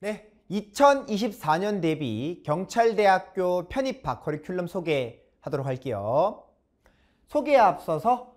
네, 2024년 대비 경찰대학교 편입학 커리큘럼 소개하도록 할게요. 소개에 앞서서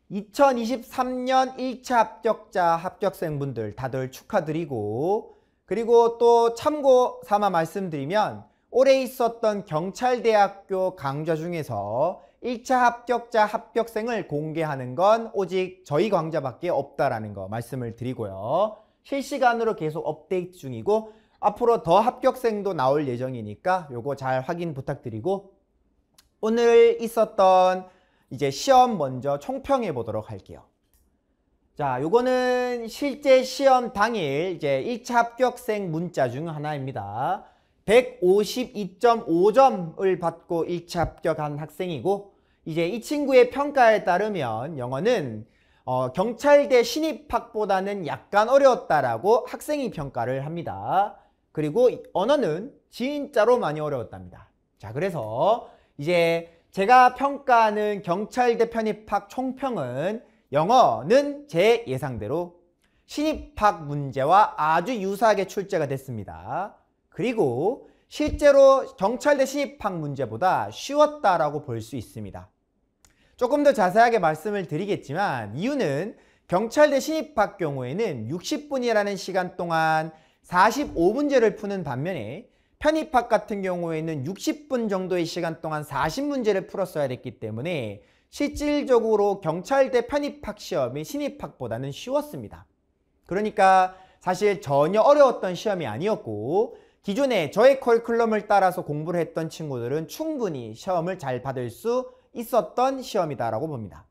2023년 1차 합격자 합격생분들 다들 축하드리고, 그리고 또 참고 삼아 말씀드리면 올해 있었던 경찰대학교 강좌 중에서 1차 합격자 합격생을 공개하는 건 오직 저희 강좌밖에 없다라는 거 말씀을 드리고요. 실시간으로 계속 업데이트 중이고 앞으로 더 합격생도 나올 예정이니까 요거 잘 확인 부탁드리고, 오늘 있었던 이제 시험 먼저 총평해 보도록 할게요. 자, 요거는 실제 시험 당일 이제 1차 합격생 문자 중 하나입니다. 152.5점을 받고 1차 합격한 학생이고, 이제 이 친구의 평가에 따르면 영어는 경찰대 신입학보다는 약간 어려웠다라고 학생이 평가를 합니다. 그리고 언어는 진짜로 많이 어려웠답니다. 자, 그래서 이제 제가 평가하는 경찰대 편입학 총평은 영어는 제 예상대로 신입학 문제와 아주 유사하게 출제가 됐습니다. 그리고 실제로 경찰대 신입학 문제보다 쉬웠다라고 볼 수 있습니다. 조금 더 자세하게 말씀을 드리겠지만 이유는 경찰대 신입학 경우에는 60분이라는 시간 동안 45문제를 푸는 반면에 편입학 같은 경우에는 60분 정도의 시간 동안 40문제를 풀었어야 됐기 때문에 실질적으로 경찰대 편입학 시험이 신입학보다는 쉬웠습니다. 그러니까 사실 전혀 어려웠던 시험이 아니었고, 기존에 저의 커리큘럼을 따라서 공부를 했던 친구들은 충분히 시험을 잘 받을 수 있었던 시험이다라고 봅니다.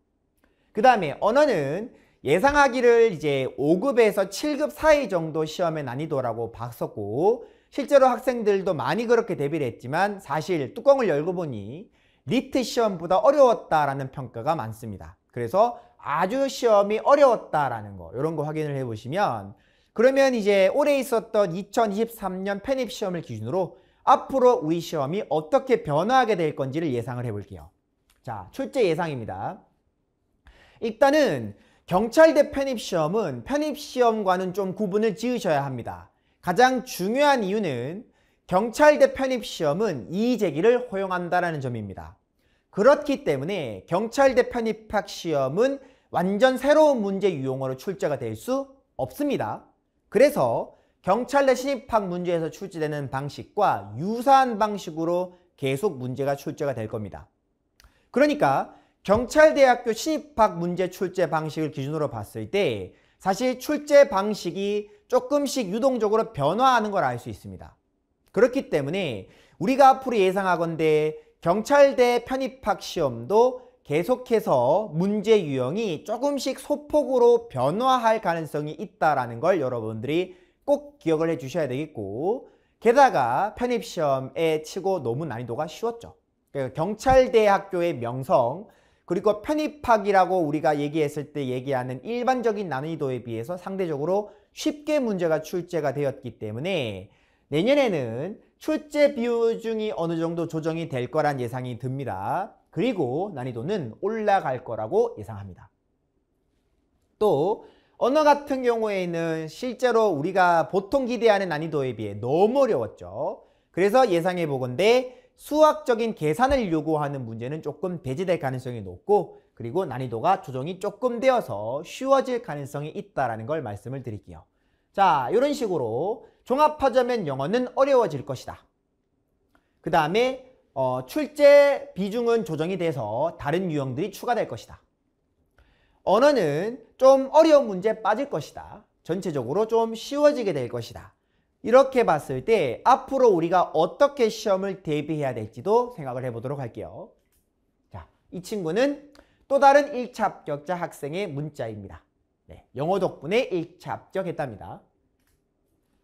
그 다음에 언어는 예상하기를 이제 5급에서 7급 사이 정도 시험의 난이도라고 봤었고, 실제로 학생들도 많이 그렇게 대비를 했지만 사실 뚜껑을 열고 보니 리트 시험보다 어려웠다라는 평가가 많습니다. 그래서 아주 시험이 어려웠다라는 거, 이런 거 확인을 해보시면, 그러면 이제 올해 있었던 2023년 편입 시험을 기준으로 앞으로 우리 시험이 어떻게 변화하게 될 건지를 예상을 해볼게요. 자, 출제 예상입니다. 일단은 경찰대 편입시험은 편입시험과는 좀 구분을 지으셔야 합니다. 가장 중요한 이유는 경찰대 편입시험은 이의제기를 허용한다는 점입니다. 그렇기 때문에 경찰대 편입학 시험은 완전 새로운 문제 유형으로 출제가 될 수 없습니다. 그래서 경찰대 신입학 문제에서 출제되는 방식과 유사한 방식으로 계속 문제가 출제가 될 겁니다. 그러니까 경찰대학교 신입학 문제 출제 방식을 기준으로 봤을 때 사실 출제 방식이 조금씩 유동적으로 변화하는 걸 알 수 있습니다. 그렇기 때문에 우리가 앞으로 예상하건대 경찰대 편입학 시험도 계속해서 문제 유형이 조금씩 소폭으로 변화할 가능성이 있다는 걸 여러분들이 꼭 기억을 해 주셔야 되겠고, 게다가 편입시험에 치고 너무 난이도가 쉬웠죠. 경찰대학교의 명성, 그리고 편입학이라고 우리가 얘기했을 때 얘기하는 일반적인 난이도에 비해서 상대적으로 쉽게 문제가 출제가 되었기 때문에 내년에는 출제 비중이 어느 정도 조정이 될 거란 예상이 듭니다. 그리고 난이도는 올라갈 거라고 예상합니다. 또 언어 같은 경우에는 실제로 우리가 보통 기대하는 난이도에 비해 너무 어려웠죠. 그래서 예상해 보건대 수학적인 계산을 요구하는 문제는 조금 배제될 가능성이 높고, 그리고 난이도가 조정이 조금 되어서 쉬워질 가능성이 있다는 걸 말씀을 드릴게요. 자, 이런 식으로 종합하자면 영어는 어려워질 것이다. 그 다음에 출제 비중은 조정이 돼서 다른 유형들이 추가될 것이다. 언어는 좀 어려운 문제에 빠질 것이다. 전체적으로 좀 쉬워지게 될 것이다. 이렇게 봤을 때 앞으로 우리가 어떻게 시험을 대비해야 될지도 생각을 해보도록 할게요. 자, 이 친구는 또 다른 1차 합격자 학생의 문자입니다. 네, 영어 덕분에 1차 합격했답니다.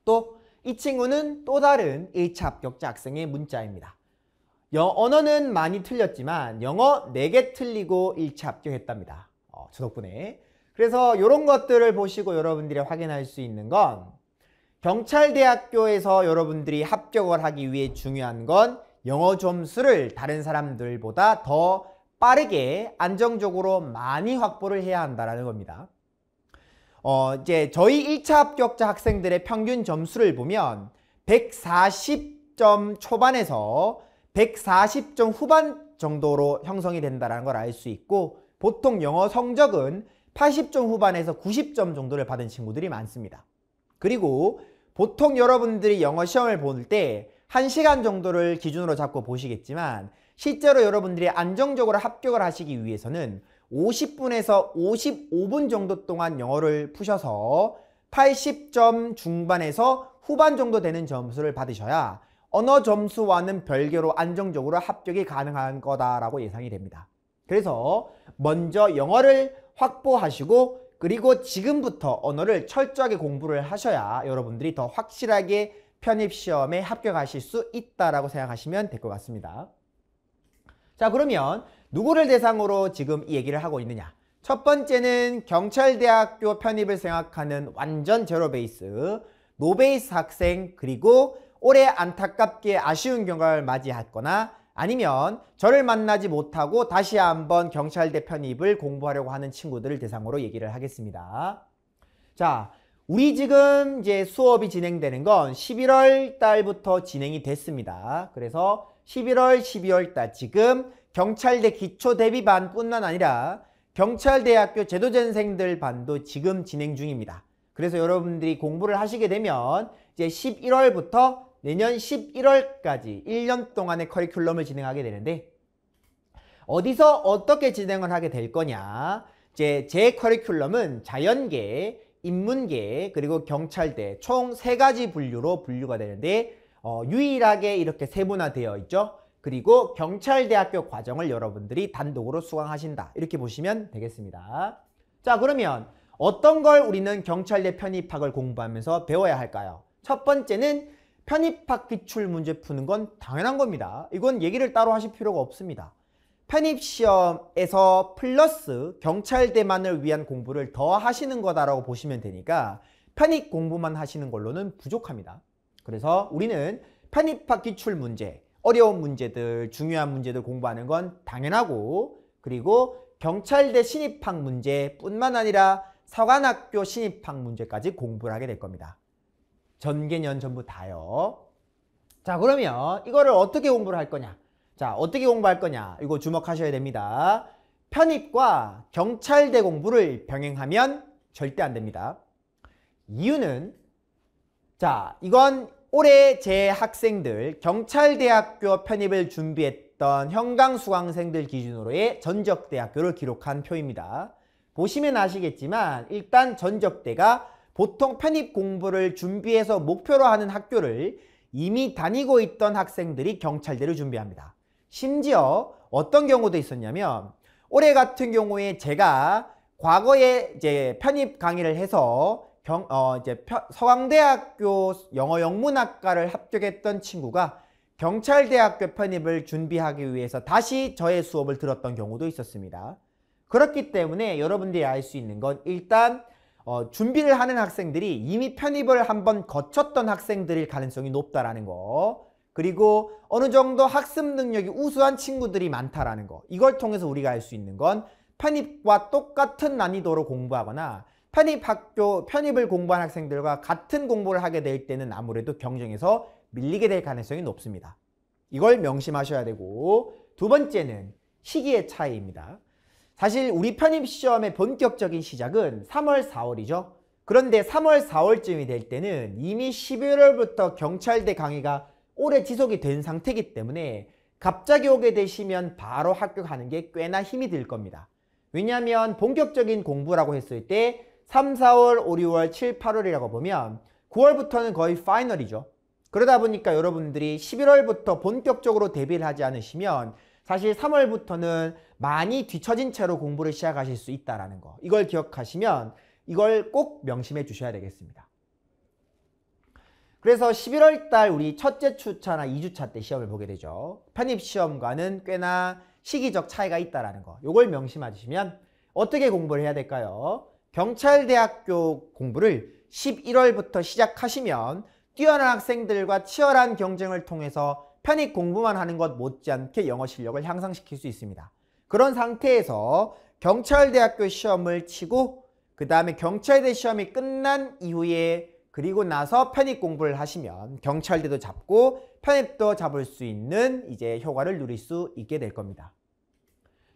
또 이 친구는 또 다른 1차 합격자 학생의 문자입니다. 언어는 많이 틀렸지만 영어 4개 틀리고 1차 합격했답니다. 저 덕분에. 그래서 이런 것들을 보시고 여러분들이 확인할 수 있는 건, 경찰대학교에서 여러분들이 합격을 하기 위해 중요한 건 영어 점수를 다른 사람들보다 더 빠르게 안정적으로 많이 확보를 해야 한다는 겁니다. 이제 저희 1차 합격자 학생들의 평균 점수를 보면 140점 초반에서 140점 후반 정도로 형성이 된다는 걸 알 수 있고, 보통 영어 성적은 80점 후반에서 90점 정도를 받은 친구들이 많습니다. 그리고 보통 여러분들이 영어 시험을 볼 때 1시간 정도를 기준으로 잡고 보시겠지만, 실제로 여러분들이 안정적으로 합격을 하시기 위해서는 50분에서 55분 정도 동안 영어를 푸셔서 80점 중반에서 후반 정도 되는 점수를 받으셔야 언어 점수와는 별개로 안정적으로 합격이 가능한 거다라고 예상이 됩니다. 그래서 먼저 영어를 확보하시고, 그리고 지금부터 언어를 철저하게 공부를 하셔야 여러분들이 더 확실하게 편입시험에 합격하실 수 있다라고 생각하시면 될 것 같습니다. 자, 그러면 누구를 대상으로 지금 이 얘기를 하고 있느냐? 첫 번째는 경찰대학교 편입을 생각하는 완전 제로 베이스, 노베이스 학생, 그리고 올해 안타깝게 아쉬운 결과를 맞이했거나 아니면 저를 만나지 못하고 다시 한번 경찰대 편입을 공부하려고 하는 친구들을 대상으로 얘기를 하겠습니다. 자, 우리 지금 이제 수업이 진행되는 건 11월 달부터 진행이 됐습니다. 그래서 11월, 12월 달 지금 경찰대 기초대비반 뿐만 아니라 경찰대학교 제도전생들 반도 지금 진행 중입니다. 그래서 여러분들이 공부를 하시게 되면 이제 11월부터 내년 11월까지 1년 동안의 커리큘럼을 진행하게 되는데, 어디서 어떻게 진행을 하게 될 거냐? 제 커리큘럼은 자연계, 인문계, 그리고 경찰대 총 3가지 분류로 분류가 되는데, 유일하게 이렇게 세분화되어 있죠. 그리고 경찰대학교 과정을 여러분들이 단독으로 수강하신다, 이렇게 보시면 되겠습니다. 자, 그러면 어떤 걸 우리는 경찰대 편입학을 공부하면서 배워야 할까요? 첫 번째는 편입학 기출 문제 푸는 건 당연한 겁니다. 이건 얘기를 따로 하실 필요가 없습니다. 편입시험에서 플러스 경찰대만을 위한 공부를 더 하시는 거다라고 보시면 되니까 편입 공부만 하시는 걸로는 부족합니다. 그래서 우리는 편입학 기출 문제, 어려운 문제들, 중요한 문제들 공부하는 건 당연하고, 그리고 경찰대 신입학 문제뿐만 아니라 서간학교 신입학 문제까지 공부를 하게 될 겁니다. 전개년 전부 다요. 자, 그러면 이거를 어떻게 공부를 할 거냐? 자, 어떻게 공부할 거냐? 이거 주목하셔야 됩니다. 편입과 경찰대 공부를 병행하면 절대 안 됩니다. 이유는, 자, 이건 올해 제 학생들 경찰대학교 편입을 준비했던 현강수강생들 기준으로의 전적대학교를 기록한 표입니다. 보시면 아시겠지만 일단 전적대가 보통 편입 공부를 준비해서 목표로 하는 학교를 이미 다니고 있던 학생들이 경찰대를 준비합니다. 심지어 어떤 경우도 있었냐면, 올해 같은 경우에 제가 과거에 이제 편입 강의를 해서 서강대학교 영어영문학과를 합격했던 친구가 경찰대학교 편입을 준비하기 위해서 다시 저의 수업을 들었던 경우도 있었습니다. 그렇기 때문에 여러분들이 알 수 있는 건, 일단 준비를 하는 학생들이 이미 편입을 한번 거쳤던 학생들일 가능성이 높다라는 거, 그리고 어느 정도 학습 능력이 우수한 친구들이 많다라는 거, 이걸 통해서 우리가 알 수 있는 건 편입과 똑같은 난이도로 공부하거나 편입을 공부한 학생들과 같은 공부를 하게 될 때는 아무래도 경쟁에서 밀리게 될 가능성이 높습니다. 이걸 명심하셔야 되고, 두 번째는 시기의 차이입니다. 사실 우리 편입시험의 본격적인 시작은 3월, 4월이죠. 그런데 3월, 4월쯤이 될 때는 이미 11월부터 경찰대 강의가 오래 지속이 된 상태이기 때문에 갑자기 오게 되시면 바로 합격하는 게 꽤나 힘이 들 겁니다. 왜냐하면 본격적인 공부라고 했을 때 3, 4월, 5, 6월, 7, 8월이라고 보면 9월부터는 거의 파이널이죠. 그러다 보니까 여러분들이 11월부터 본격적으로 대비를 하지 않으시면 사실 3월부터는 많이 뒤처진 채로 공부를 시작하실 수 있다는 거, 이걸 기억하시면 이걸 꼭 명심해 주셔야 되겠습니다. 그래서 11월 달 우리 첫째 주차나 2주차 때 시험을 보게 되죠. 편입시험과는 꽤나 시기적 차이가 있다는 거, 이걸 명심하시면 어떻게 공부를 해야 될까요? 경찰대학교 공부를 11월부터 시작하시면 뛰어난 학생들과 치열한 경쟁을 통해서 편입 공부만 하는 것 못지않게 영어 실력을 향상시킬 수 있습니다. 그런 상태에서 경찰대학교 시험을 치고 그 다음에 경찰대 시험이 끝난 이후에 그리고 나서 편입 공부를 하시면 경찰대도 잡고 편입도 잡을 수 있는 이제 효과를 누릴 수 있게 될 겁니다.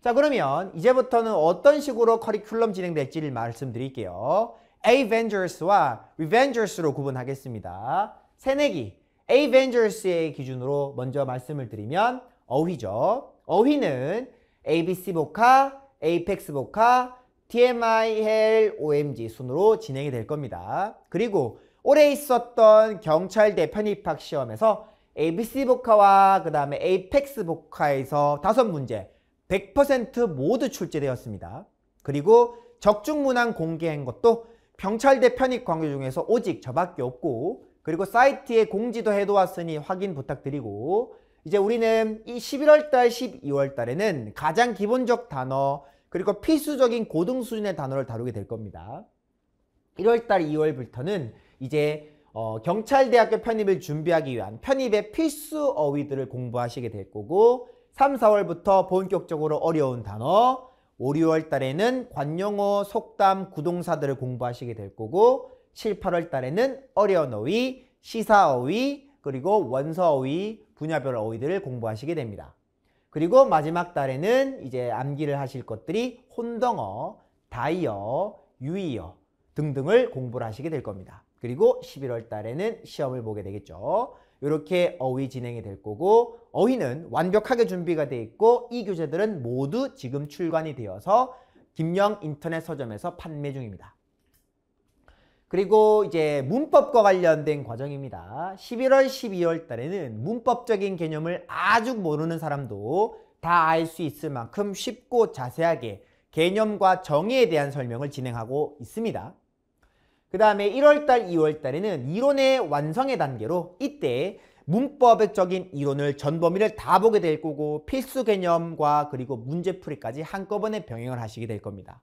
자, 그러면 이제부터는 어떤 식으로 커리큘럼 진행될지를 말씀드릴게요. Avengers와 Revengers로 구분하겠습니다. 새내기 Avengers의 기준으로 먼저 말씀을 드리면 어휘죠. 어휘는 ABC 복화, APEX 복화, TMI, HEL, OMG 순으로 진행이 될 겁니다. 그리고 올해 있었던 경찰대 편입학 시험에서 ABC 복화와 그 다음에 APEX 복화에서 5문제 100% 모두 출제되었습니다. 그리고 적중문항 공개한 것도 경찰대 편입 광고 중에서 오직 저밖에 없고, 그리고 사이트에 공지도 해두었으니 확인 부탁드리고, 이제 우리는 이 11월달, 12월달에는 가장 기본적 단어 그리고 필수적인 고등 수준의 단어를 다루게 될 겁니다. 1월달, 2월부터는 이제 경찰대학교 편입을 준비하기 위한 편입의 필수 어휘들을 공부하시게 될 거고, 3, 4월부터 본격적으로 어려운 단어, 5, 6월 달에는 관용어, 속담, 구동사들을 공부하시게 될 거고, 7, 8월 달에는 어려운 어휘, 시사 어휘, 그리고 원서 어휘, 분야별 어휘들을 공부하시게 됩니다. 그리고 마지막 달에는 이제 암기를 하실 것들이 혼동어, 다이어, 유의어 등등을 공부를 하시게 될 겁니다. 그리고 11월 달에는 시험을 보게 되겠죠. 이렇게 어휘 진행이 될 거고, 어휘는 완벽하게 준비가 되어 있고 이 교재들은 모두 지금 출간이 되어서 김영 인터넷 서점에서 판매 중입니다. 그리고 이제 문법과 관련된 과정입니다. 11월, 12월 달에는 문법적인 개념을 아주 모르는 사람도 다 알 수 있을 만큼 쉽고 자세하게 개념과 정의에 대한 설명을 진행하고 있습니다. 그 다음에 1월달, 2월달에는 이론의 완성의 단계로 이때 문법적인 이론을 전 범위를 다 보게 될 거고, 필수 개념과 그리고 문제풀이까지 한꺼번에 병행을 하시게 될 겁니다.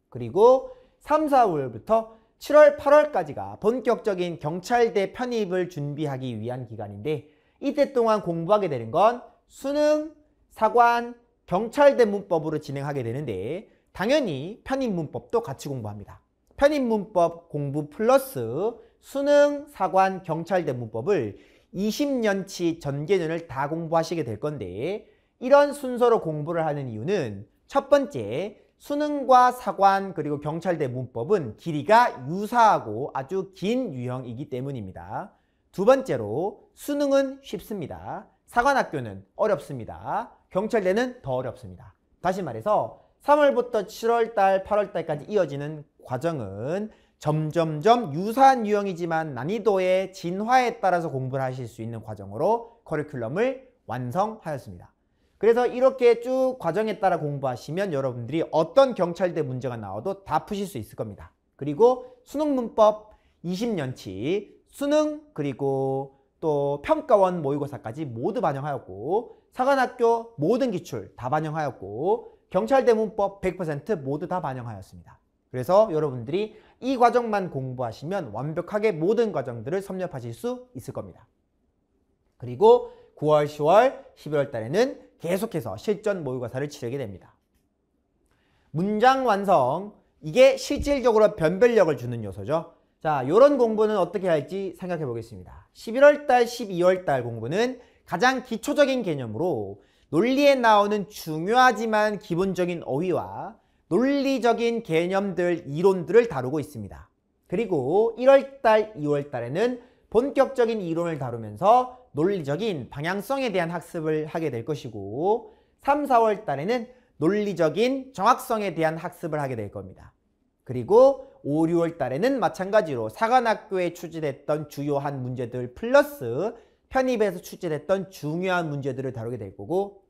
그리고 3, 4월부터 7월, 8월까지가 본격적인 경찰대 편입을 준비하기 위한 기간인데, 이때 동안 공부하게 되는 건 수능, 사관, 경찰대 문법으로 진행하게 되는데, 당연히 편입 문법도 같이 공부합니다. 편입 문법 공부 플러스 수능, 사관, 경찰대 문법을 20년치 전개년을 다 공부하시게 될 건데, 이런 순서로 공부를 하는 이유는 첫 번째, 수능과 사관 그리고 경찰대 문법은 길이가 유사하고 아주 긴 유형이기 때문입니다. 두 번째로 수능은 쉽습니다. 사관학교는 어렵습니다. 경찰대는 더 어렵습니다. 다시 말해서 3월부터 7월달, 8월달까지 이어지는 과정은 점점점 유사한 유형이지만 난이도의 진화에 따라서 공부를 하실 수 있는 과정으로 커리큘럼을 완성하였습니다. 그래서 이렇게 쭉 과정에 따라 공부하시면 여러분들이 어떤 경찰대 문제가 나와도 다 푸실 수 있을 겁니다. 그리고 수능 문법 20년치, 수능 그리고 또 평가원 모의고사까지 모두 반영하였고, 사관학교 모든 기출 다 반영하였고, 경찰대 문법 100% 모두 다 반영하였습니다. 그래서 여러분들이 이 과정만 공부하시면 완벽하게 모든 과정들을 섭렵하실 수 있을 겁니다. 그리고 9월, 10월, 11월 달에는 계속해서 실전 모의고사를 치르게 됩니다. 문장 완성, 이게 실질적으로 변별력을 주는 요소죠. 자, 이런 공부는 어떻게 할지 생각해 보겠습니다. 11월 달, 12월 달 공부는 가장 기초적인 개념으로 논리에 나오는 중요하지만 기본적인 어휘와 논리적인 개념들, 이론들을 다루고 있습니다. 그리고 1월달, 2월달에는 본격적인 이론을 다루면서 논리적인 방향성에 대한 학습을 하게 될 것이고, 3, 4월달에는 논리적인 정확성에 대한 학습을 하게 될 겁니다. 그리고 5, 6월달에는 마찬가지로 사관학교에 출제됐던 주요한 문제들 플러스 편입에서 출제됐던 중요한 문제들을 다루게 될 거고,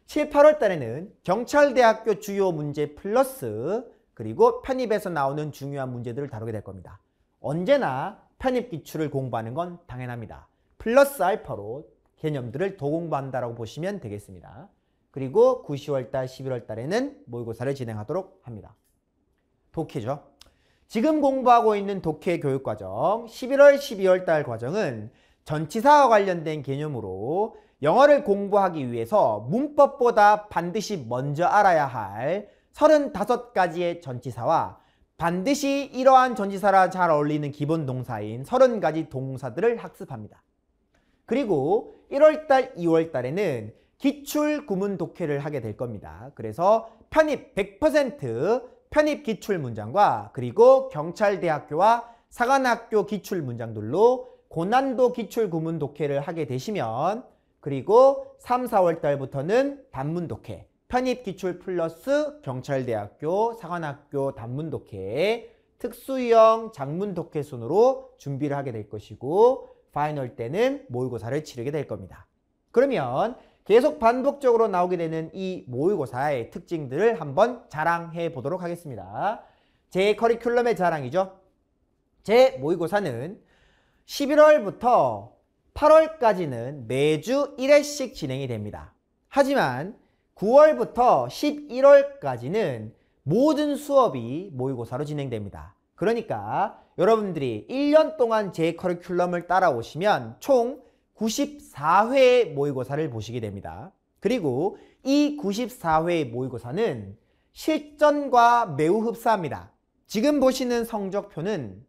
7, 8월 달에는 경찰대학교 주요 문제 플러스 그리고 편입에서 나오는 중요한 문제들을 다루게 될 겁니다. 언제나 편입 기출을 공부하는 건 당연합니다. 플러스 알파로 개념들을 더 공부한다라고 보시면 되겠습니다. 그리고 9, 10월 달, 11월 달에는 모의고사를 진행하도록 합니다. 독해죠. 지금 공부하고 있는 독해 교육과정 11월, 12월 달 과정은 전치사와 관련된 개념으로 영어를 공부하기 위해서 문법보다 반드시 먼저 알아야 할 35가지의 전치사와 반드시 이러한 전치사랑 잘 어울리는 기본 동사인 30가지 동사들을 학습합니다. 그리고 1월달, 2월달에는 기출 구문 독해를 하게 될 겁니다. 그래서 편입 100% 편입 기출 문장과 그리고 경찰대학교와 사관학교 기출 문장들로 고난도 기출 구문 독해를 하게 되시면, 그리고 3, 4월 달부터는 단문 독해, 편입 기출 플러스 경찰대학교, 사관학교 단문 독해, 특수형 장문 독해 순으로 준비를 하게 될 것이고, 파이널 때는 모의고사를 치르게 될 겁니다. 그러면 계속 반복적으로 나오게 되는 이 모의고사의 특징들을 한번 자랑해 보도록 하겠습니다. 제 커리큘럼의 자랑이죠. 제 모의고사는 11월부터 8월까지는 매주 1회씩 진행이 됩니다. 하지만 9월부터 11월까지는 모든 수업이 모의고사로 진행됩니다. 그러니까 여러분들이 1년 동안 제 커리큘럼을 따라오시면 총 94회의 모의고사를 보시게 됩니다. 그리고 이 94회의 모의고사는 실전과 매우 흡사합니다. 지금 보시는 성적표는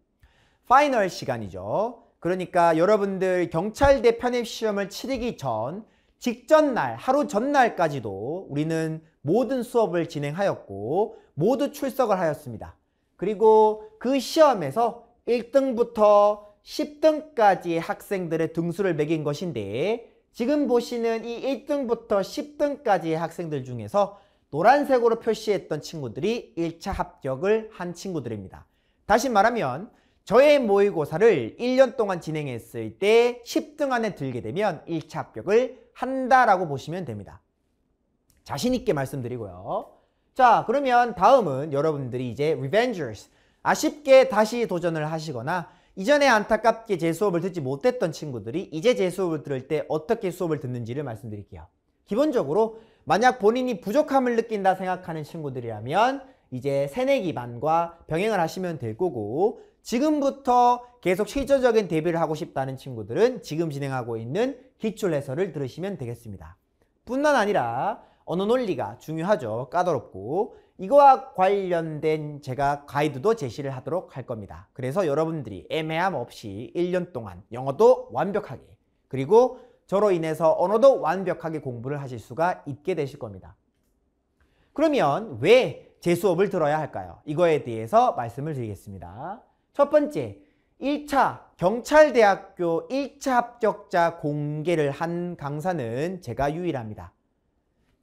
파이널 시간이죠. 그러니까 여러분들 경찰대 편입시험을 치르기 전 직전 날, 하루 전날까지도 우리는 모든 수업을 진행하였고 모두 출석을 하였습니다. 그리고 그 시험에서 1등부터 10등까지의 학생들의 등수를 매긴 것인데, 지금 보시는 이 1등부터 10등까지의 학생들 중에서 노란색으로 표시했던 친구들이 1차 합격을 한 친구들입니다. 다시 말하면 저의 모의고사를 1년 동안 진행했을 때 10등 안에 들게 되면 1차 합격을 한다라고 보시면 됩니다. 자신 있게 말씀드리고요. 자, 그러면 다음은 여러분들이 이제 리벤저스, 아쉽게 다시 도전을 하시거나 이전에 안타깝게 제 수업을 듣지 못했던 친구들이 이제 제 수업을 들을 때 어떻게 수업을 듣는지를 말씀드릴게요. 기본적으로 만약 본인이 부족함을 느낀다 생각하는 친구들이라면 이제 새내기 반과 병행을 하시면 될 거고, 지금부터 계속 실질적인 대비를 하고 싶다는 친구들은 지금 진행하고 있는 기출 해설을 들으시면 되겠습니다. 뿐만 아니라 언어 논리가 중요하죠. 까다롭고 이거와 관련된 제가 가이드도 제시를 하도록 할 겁니다. 그래서 여러분들이 애매함 없이 1년 동안 영어도 완벽하게, 그리고 저로 인해서 언어도 완벽하게 공부를 하실 수가 있게 되실 겁니다. 그러면 왜 제 수업을 들어야 할까요? 이거에 대해서 말씀을 드리겠습니다. 첫 번째, 1차 경찰대학교 1차 합격자 공개를 한 강사는 제가 유일합니다.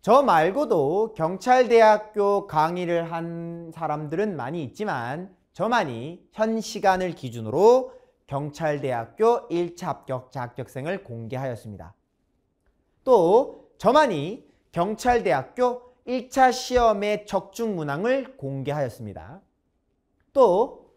저 말고도 경찰대학교 강의를 한 사람들은 많이 있지만 저만이 현 시간을 기준으로 경찰대학교 1차 합격자 합격생을 공개하였습니다. 또 저만이 경찰대학교 1차 시험의 적중 문항을 공개하였습니다. 또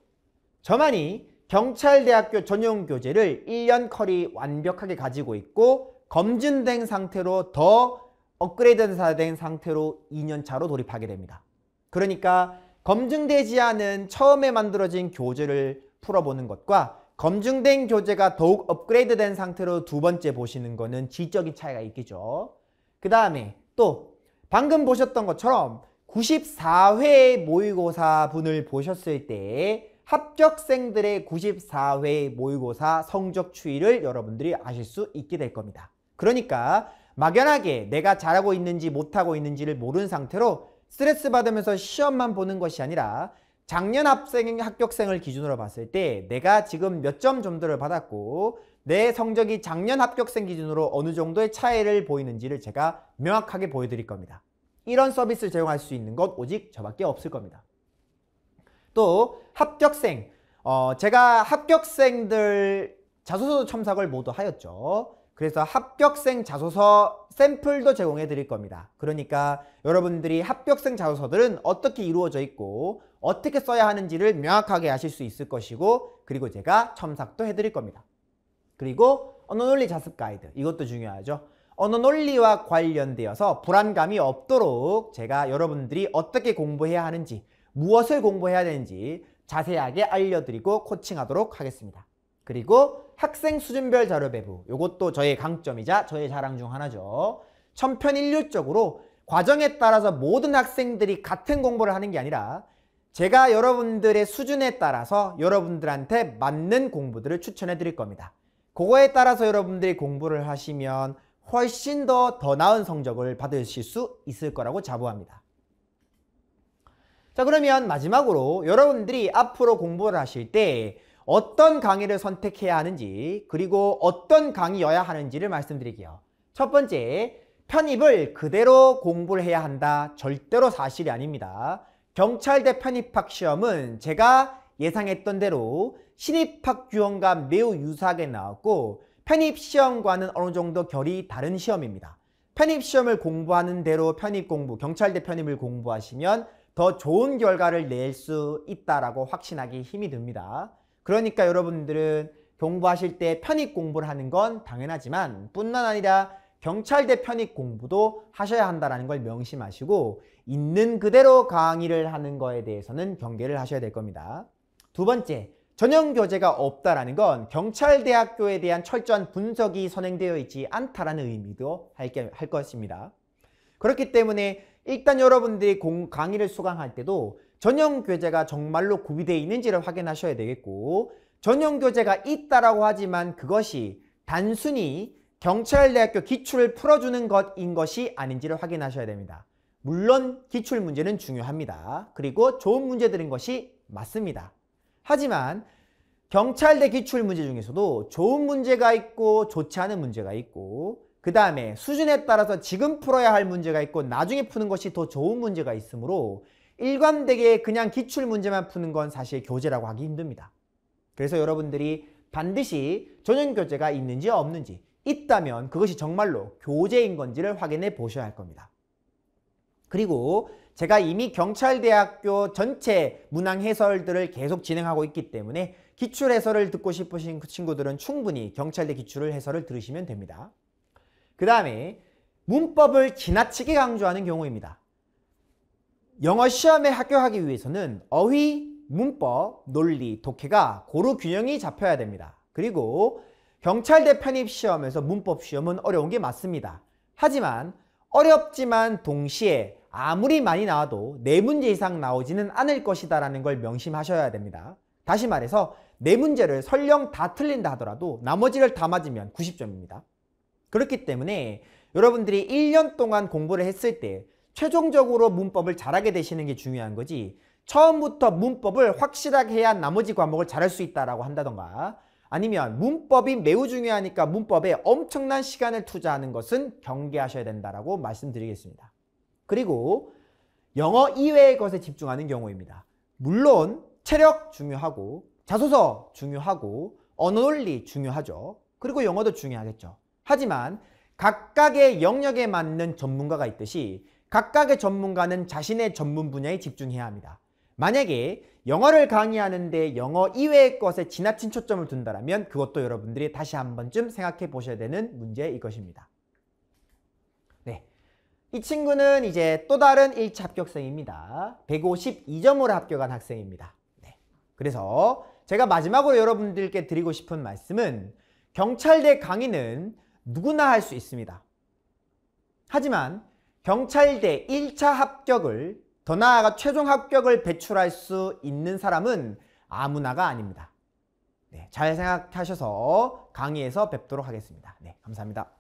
저만이 경찰대학교 전용 교재를 1년 커리 완벽하게 가지고 있고 검증된 상태로 더 업그레이드된 상태로 2년차로 돌입하게 됩니다. 그러니까 검증되지 않은 처음에 만들어진 교재를 풀어보는 것과 검증된 교재가 더욱 업그레이드된 상태로 두 번째 보시는 거는 질적인 차이가 있겠죠. 그 다음에 또 방금 보셨던 것처럼 94회 모의고사 분을 보셨을 때 합격생들의 94회 모의고사 성적 추이를 여러분들이 아실 수 있게 될 겁니다. 그러니까 막연하게 내가 잘하고 있는지 못하고 있는지를 모르는 상태로 스트레스 받으면서 시험만 보는 것이 아니라 작년 합격생을 기준으로 봤을 때 내가 지금 몇 점 정도를 받았고 내 성적이 작년 합격생 기준으로 어느 정도의 차이를 보이는지를 제가 명확하게 보여드릴 겁니다. 이런 서비스를 제공할 수 있는 것 오직 저밖에 없을 겁니다. 또 합격생, 제가 합격생들 자소서 첨삭을 모두 하였죠. 그래서 합격생 자소서 샘플도 제공해 드릴 겁니다. 그러니까 여러분들이 합격생 자소서들은 어떻게 이루어져 있고 어떻게 써야 하는지를 명확하게 아실 수 있을 것이고, 그리고 제가 첨삭도 해드릴 겁니다. 그리고 언어논리 자습 가이드, 이것도 중요하죠. 언어논리와 관련되어서 불안감이 없도록 제가 여러분들이 어떻게 공부해야 하는지, 무엇을 공부해야 되는지 자세하게 알려드리고 코칭하도록 하겠습니다. 그리고 학생 수준별 자료 배부, 이것도 저의 강점이자 저의 자랑 중 하나죠. 천편일률적으로 과정에 따라서 모든 학생들이 같은 공부를 하는 게 아니라 제가 여러분들의 수준에 따라서 여러분들한테 맞는 공부들을 추천해 드릴 겁니다. 그거에 따라서 여러분들이 공부를 하시면 훨씬 더 나은 성적을 받으실 수 있을 거라고 자부합니다. 자, 그러면 마지막으로 여러분들이 앞으로 공부를 하실 때 어떤 강의를 선택해야 하는지, 그리고 어떤 강의여야 하는지를 말씀드릴게요. 첫 번째, 편입을 그대로 공부를 해야 한다. 절대로 사실이 아닙니다. 경찰대 편입학 시험은 제가 예상했던 대로 신입학 유형과 매우 유사하게 나왔고, 편입 시험과는 어느 정도 결이 다른 시험입니다. 편입 시험을 공부하는 대로 편입 공부, 경찰대 편입을 공부하시면 더 좋은 결과를 낼 수 있다라고 확신하기 힘이 듭니다. 그러니까 여러분들은 공부하실 때 편입 공부를 하는 건 당연하지만 뿐만 아니라 경찰대 편입 공부도 하셔야 한다는 걸 명심하시고 있는 그대로 강의를 하는 거에 대해서는 경계를 하셔야 될 겁니다. 두 번째, 전형 교재가 없다라는 건 경찰대학교에 대한 철저한 분석이 선행되어 있지 않다라는 의미도 할 것입니다. 그렇기 때문에 일단 여러분들이 강의를 수강할 때도 전형 교재가 정말로 구비되어 있는지를 확인하셔야 되겠고, 전형 교재가 있다라고 하지만 그것이 단순히 경찰대학교 기출을 풀어주는 것인 것이 아닌지를 확인하셔야 됩니다. 물론 기출 문제는 중요합니다. 그리고 좋은 문제들인 것이 맞습니다. 하지만 경찰대 기출 문제 중에서도 좋은 문제가 있고 좋지 않은 문제가 있고, 그 다음에 수준에 따라서 지금 풀어야 할 문제가 있고 나중에 푸는 것이 더 좋은 문제가 있으므로 일관되게 그냥 기출 문제만 푸는 건 사실 교재라고 하기 힘듭니다. 그래서 여러분들이 반드시 전형 교재가 있는지 없는지, 있다면 그것이 정말로 교재인 건지를 확인해 보셔야 할 겁니다. 그리고 제가 이미 경찰대학교 전체 문항 해설들을 계속 진행하고 있기 때문에 기출 해설을 듣고 싶으신 친구들은 충분히 경찰대 기출을 해설을 들으시면 됩니다. 그 다음에 문법을 지나치게 강조하는 경우입니다. 영어 시험에 합격하기 위해서는 어휘, 문법, 논리, 독해가 고루 균형이 잡혀야 됩니다. 그리고 경찰대 편입 시험에서 문법 시험은 어려운 게 맞습니다. 하지만 어렵지만 동시에 아무리 많이 나와도 4문제 이상 나오지는 않을 것이다 라는 걸 명심하셔야 됩니다. 다시 말해서 4문제를 설령 다 틀린다 하더라도 나머지를 다 맞으면 90점입니다. 그렇기 때문에 여러분들이 1년 동안 공부를 했을 때 최종적으로 문법을 잘하게 되시는 게 중요한 거지, 처음부터 문법을 확실하게 해야 나머지 과목을 잘할 수 있다라고 한다던가, 아니면 문법이 매우 중요하니까 문법에 엄청난 시간을 투자하는 것은 경계하셔야 된다라고 말씀드리겠습니다. 그리고 영어 이외의 것에 집중하는 경우입니다. 물론 체력 중요하고 자소서 중요하고 언어 논리 중요하죠. 그리고 영어도 중요하겠죠. 하지만 각각의 영역에 맞는 전문가가 있듯이 각각의 전문가는 자신의 전문 분야에 집중해야 합니다. 만약에 영어를 강의하는데 영어 이외의 것에 지나친 초점을 둔다면 그것도 여러분들이 다시 한 번쯤 생각해 보셔야 되는 문제일 것입니다. 네, 이 친구는 이제 또 다른 1차 합격생입니다. 152점으로 합격한 학생입니다. 네, 그래서 제가 마지막으로 여러분들께 드리고 싶은 말씀은 경찰대 강의는 누구나 할 수 있습니다. 하지만 경찰대 1차 합격을, 더 나아가 최종 합격을 배출할 수 있는 사람은 아무나가 아닙니다. 네, 잘 생각하셔서 강의에서 뵙도록 하겠습니다. 네, 감사합니다.